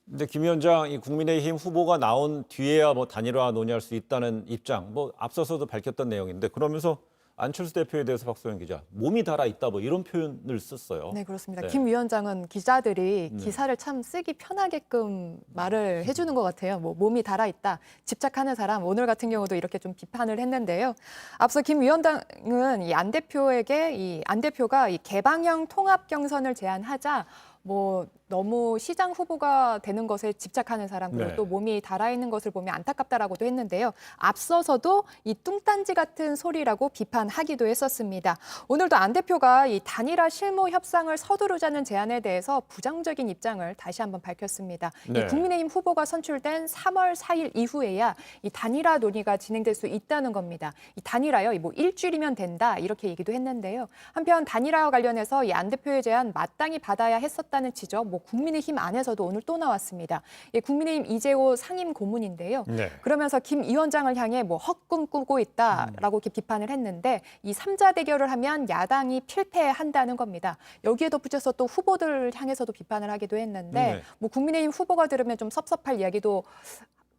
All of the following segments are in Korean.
근데 김 위원장 이 국민의힘 후보가 나온 뒤에야 뭐 단일화 논의할 수 있다는 입장, 뭐 앞서서도 밝혔던 내용인데 그러면서 안철수 대표에 대해서 박소영 기자 몸이 달아 있다 뭐 이런 표현을 썼어요. 네, 그렇습니다. 네. 김 위원장은 기자들이 네. 기사를 참 쓰기 편하게끔 말을 해주는 것 같아요. 뭐 몸이 달아있다, 집착하는 사람, 오늘 같은 경우도 이렇게 좀 비판을 했는데요. 앞서 김 위원장은 이 안 대표에게 이 안 대표가 이 개방형 통합 경선을 제안하자 뭐 너무 시장 후보가 되는 것에 집착하는 사람 그리고 네. 또 몸이 달아있는 것을 보면 안타깝다라고도 했는데요. 앞서서도 이 뚱딴지 같은 소리라고 비판하기도 했었습니다. 오늘도 안 대표가 이 단일화 실무 협상을 서두르자는 제안에 대해서 부정적인 입장을 다시 한번 밝혔습니다. 네. 이 국민의힘 후보가 선출된 3월 4일 이후에야 이 단일화 논의가 진행될 수 있다는 겁니다. 이 단일화요, 뭐 일주일이면 된다 이렇게 얘기도 했는데요. 한편 단일화와 관련해서 이 안 대표의 제안 마땅히 받아야 했었다는 지적, 뭐 국민의힘 안에서도 오늘 또 나왔습니다. 예, 국민의힘 이재호 상임 고문인데요. 네. 그러면서 김 위원장을 향해 뭐 헛꿈 꾸고 있다라고 이렇게 비판을 했는데 이 3자 대결을 하면 야당이 필패한다는 겁니다. 여기에 덧붙여서 또 후보들을 향해서도 비판을 하기도 했는데 네. 뭐 국민의힘 후보가 들으면 좀 섭섭할 이야기도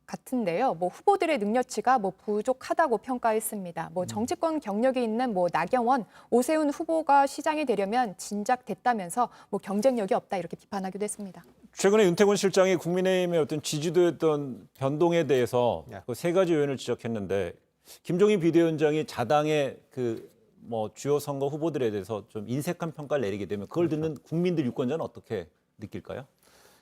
같은데요. 뭐 후보들의 능력치가 뭐 부족하다고 평가했습니다. 뭐 정치권 경력이 있는 뭐 나경원, 오세훈 후보가 시장이 되려면 진작 됐다면서 뭐 경쟁력이 없다 이렇게 비판하기도 했습니다. 최근에 윤태곤 실장이 국민의힘의 어떤 지지도였던 변동에 대해서 그 세 가지 요인을 지적했는데 김종인 비대위원장이 자당의 그 뭐 주요 선거 후보들에 대해서 좀 인색한 평가를 내리게 되면 그걸 듣는 국민들 유권자는 어떻게 느낄까요?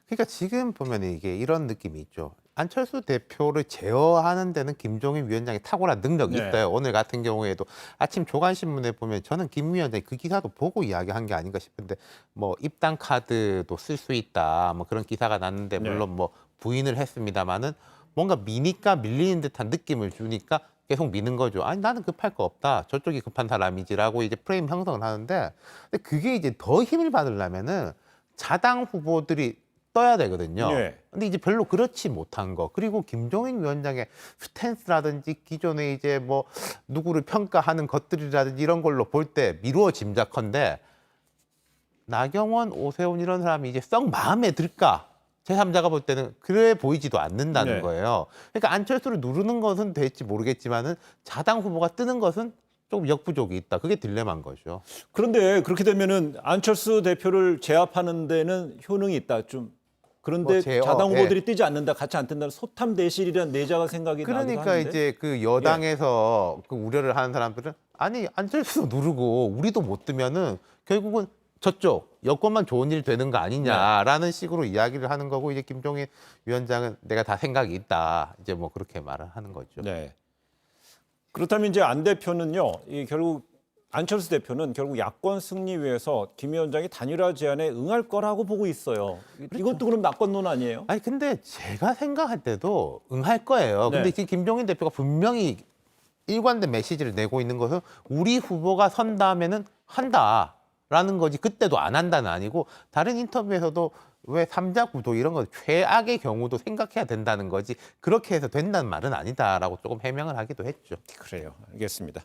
그러니까 지금 보면 이게 이런 느낌이 있죠. 안철수 대표를 제어하는 데는 김종인 위원장이 탁월한 능력이 네. 있어요. 오늘 같은 경우에도 아침 조간신문에 보면 저는 김 위원장이 그 기사도 보고 이야기한 게 아닌가 싶은데 뭐 입당 카드도 쓸 수 있다 뭐 그런 기사가 났는데 물론 뭐 부인을 했습니다마는 뭔가 미니까 밀리는 듯한 느낌을 주니까 계속 미는 거죠. 아니 나는 급할 거 없다. 저쪽이 급한 사람이지라고 이제 프레임 형성을 하는데 근데 그게 이제 더 힘을 받으려면은 자당 후보들이 떠야 되거든요. 예. 근데 이제 별로 그렇지 못한 거. 그리고 김종인 위원장의 스탠스라든지 기존에 이제 뭐 누구를 평가하는 것들이라든지 이런 걸로 볼 때 미루어 짐작컨대 나경원, 오세훈 이런 사람이 이제 썩 마음에 들까? 제3자가 볼 때는 그래 보이지도 않는다는 네. 거예요. 그러니까 안철수를 누르는 것은 될지 모르겠지만은 자당 후보가 뜨는 것은 조금 역부족이 있다. 그게 딜레마인 거죠. 그런데 그렇게 되면은 안철수 대표를 제압하는 데는 효능이 있다. 좀 그런데 뭐 제어, 자당 예. 후보들이 뛰지 않는다, 같이 안 뜬다는 소탐 대실이라는 내자가 생각이 나기도 그러니까 하는데. 이제 그 여당에서 그 우려를 하는 사람들은 아니 안철수 누르고 우리도 못 뜨면은 결국은 저쪽 여권만 좋은 일 되는 거 아니냐라는 식으로 이야기를 하는 거고 이제 김종인 위원장은 내가 다 생각이 있다 이제 뭐 그렇게 말을 하는 거죠. 네. 그렇다면 이제 안 대표는요, 이 결국 안철수 대표는 결국 야권 승리 위해서 김 위원장이 단일화 제안에 응할 거라고 보고 있어요. 이것도 그럼 낙권론 아니에요? 아니 근데 제가 생각할 때도 응할 거예요. 근데 네. 지금 김종인 대표가 분명히 일관된 메시지를 내고 있는 것은 우리 후보가 선다면은 한다라는 거지 그때도 안 한다는 아니고 다른 인터뷰에서도 왜 삼자 구도 이런 거 최악의 경우도 생각해야 된다는 거지 그렇게 해서 된다는 말은 아니다라고 조금 해명을 하기도 했죠. 그래요. 알겠습니다.